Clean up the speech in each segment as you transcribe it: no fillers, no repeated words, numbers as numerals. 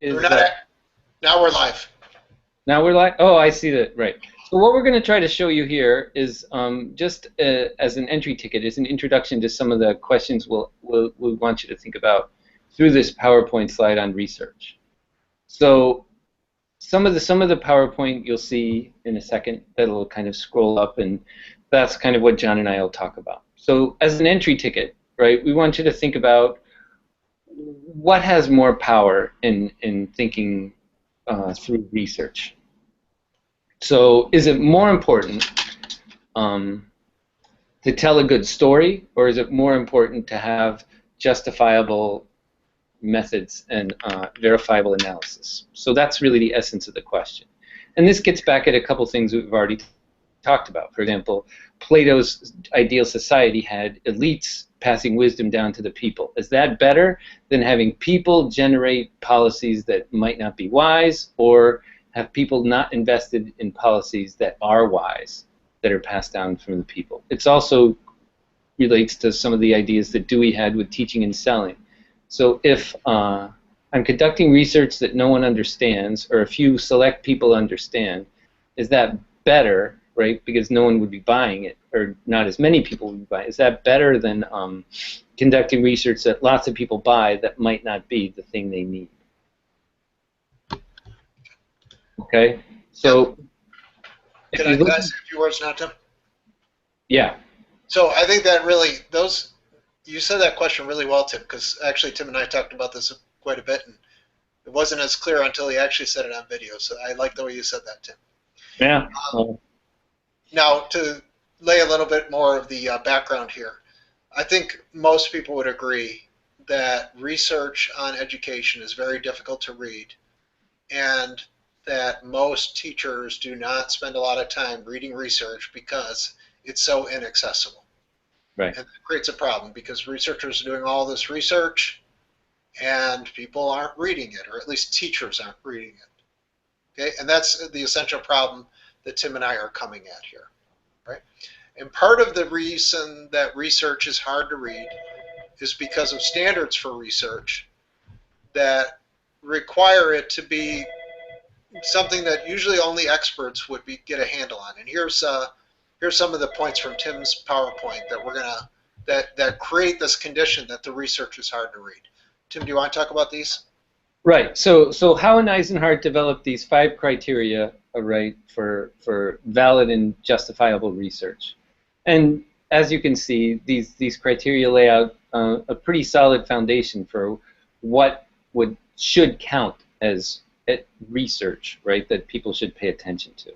We're Is not at, now we're live. now we're like, oh, I see that, right. So what we're going to try to show you here is just as an entry ticket, is an introduction to some of the questions we'll want you to think about through this PowerPoint slide on research. So some of the PowerPoint you'll see in a second that'll kind of scroll up, and that's kind of what John and I will talk about. So as an entry ticket, right, we want you to think about what has more power in thinking through research. So is it more important to tell a good story, or is it more important to have justifiable methods and verifiable analysis? So that's really the essence of the question. And this gets back at a couple things we've already talked about. For example, Plato's ideal society had elites passing wisdom down to the people. Is that better than having people generate policies that might not be wise, or have people not invested in policies that are wise, that are passed down from the people? It's also relates to some of the ideas that Dewey had with teaching and selling. So if I'm conducting research that no one understands, or a few select people understand, is that better, right? Because no one would be buying it, or not as many people would be buying it. Is that better than conducting research that lots of people buy that might not be the thing they need? Okay, so Can I say a few words now, Tim? Yeah. So I think that really, you said that question really well, Tim, because actually Tim and I talked about this quite a bit, and it wasn't as clear until he actually said it on video. So I like the way you said that, Tim. Yeah. Now, to lay a little bit more of the background here, I think most people would agree that research on education is very difficult to read, and that most teachers do not spend a lot of time reading research because it's so inaccessible. Right. And that creates a problem because researchers are doing all this research and people aren't reading it, or at least teachers aren't reading it. Okay, and that's the essential problem that Tim and I are coming at here, right? And part of the reason that research is hard to read is because of standards for research that require it to be something that usually only experts would get a handle on. And here's some of the points from Tim's PowerPoint that we're gonna that create this condition that the research is hard to read. Tim, do you want to talk about these? Right. So Howe and Eisenhardt developed these 5 criteria, right, for valid and justifiable research. And as you can see, these criteria lay out a pretty solid foundation for what should count as research, right, that people should pay attention to.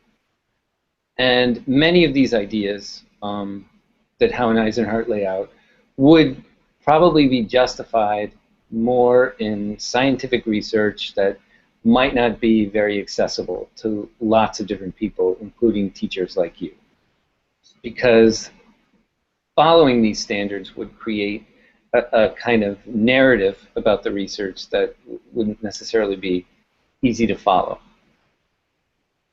And many of these ideas that Howe and Eisenhardt lay out would probably be justified more in scientific research that might not be very accessible to lots of different people, including teachers like you. Because following these standards would create a kind of narrative about the research that wouldn't necessarily be easy to follow.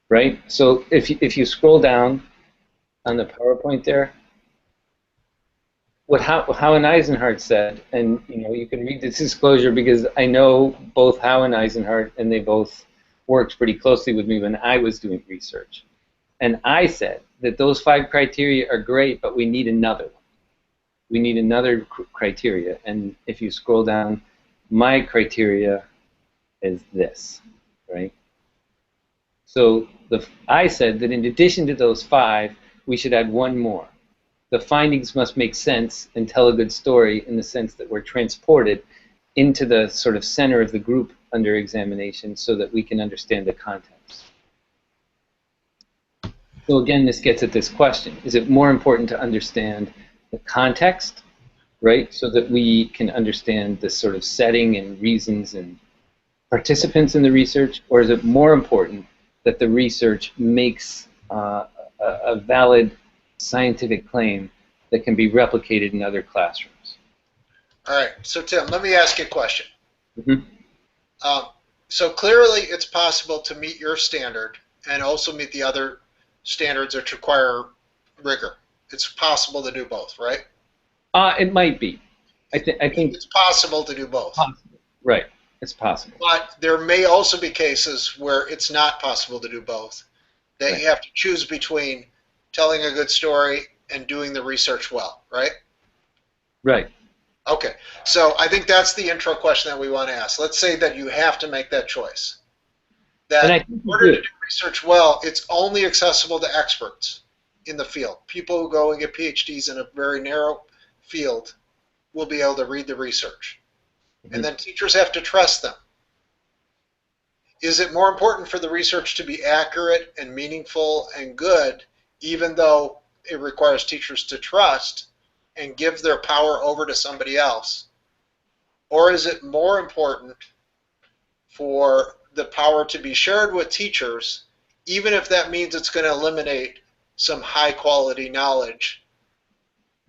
Right? So if you scroll down on the PowerPoint there, what Howe and Eisenhardt said, and you can read this disclosure because I know both Howe and Eisenhardt, and they both worked pretty closely with me when I was doing research. And I said that those 5 criteria are great, but we need another one. We need another criteria. And if you scroll down, my criteria is this, right? So I said that in addition to those 5, we should add one more. The findings must make sense and tell a good story in the sense that we're transported into the sort of center of the group under examination so that we can understand the context. So again, this gets at this question. Is it more important to understand the context, right, so that we can understand the sort of setting and reasons and participants in the research, or is it more important that the research makes a valid scientific claim that can be replicated in other classrooms? All right, so Tim, let me ask you a question. Mm-hmm. So clearly it's possible to meet your standard and also meet the other standards that require rigor. It's possible to do both, right? It might be. I think it's possible to do both. Possible. Right. It's possible. But there may also be cases where it's not possible to do both. That Right. you have to choose between telling a good story and doing the research well, right? Right. Okay, so I think that's the intro question that we want to ask. Let's say that you have to make that choice. And I That think in you order to do. do research well, it's only accessible to experts in the field. People who go and get PhDs in a very narrow field will be able to read the research. And Mhm. then teachers have to trust them. Is it more important for the research to be accurate and meaningful and good, even though it requires teachers to trust and give their power over to somebody else? Or is it more important for the power to be shared with teachers, even if that means it's going to eliminate some high quality knowledge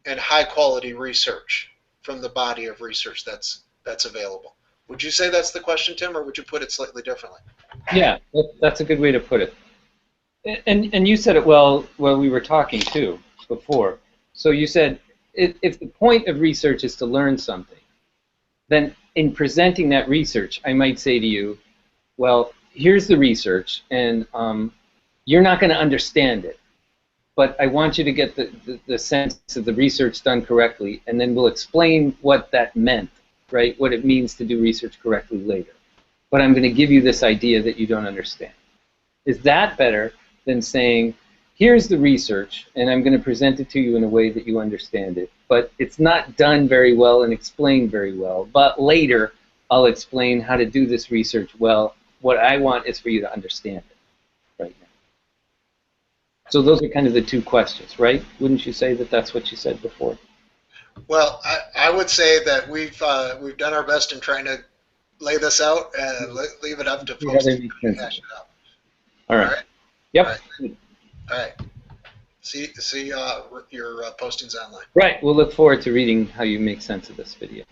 and high quality research from the body of research that's available? Would you say that's the question, Tim, or would you put it slightly differently? Yeah, that's a good way to put it. And you said it well while we were talking too before. So you said if the point of research is to learn something, then in presenting that research, I might say to you, well, here's the research, and you're not going to understand it, but I want you to get the sense of the research done correctly, and then we'll explain what that meant, right? What it means to do research correctly later. But I'm going to give you this idea that you don't understand. Is that better than saying, here's the research, and I'm going to present it to you in a way that you understand it, but it's not done very well and explained very well, but later I'll explain how to do this research well. What I want is for you to understand it right now. So those are kind of the two questions, right? Wouldn't you say that that's what you said before? Well, I would say that we've done our best in trying to lay this out and leave it up to See how folks they to make sense of hash it. it out. All All right. right. All Yep. right. All right. See your postings online. Right. We'll look forward to reading how you make sense of this video.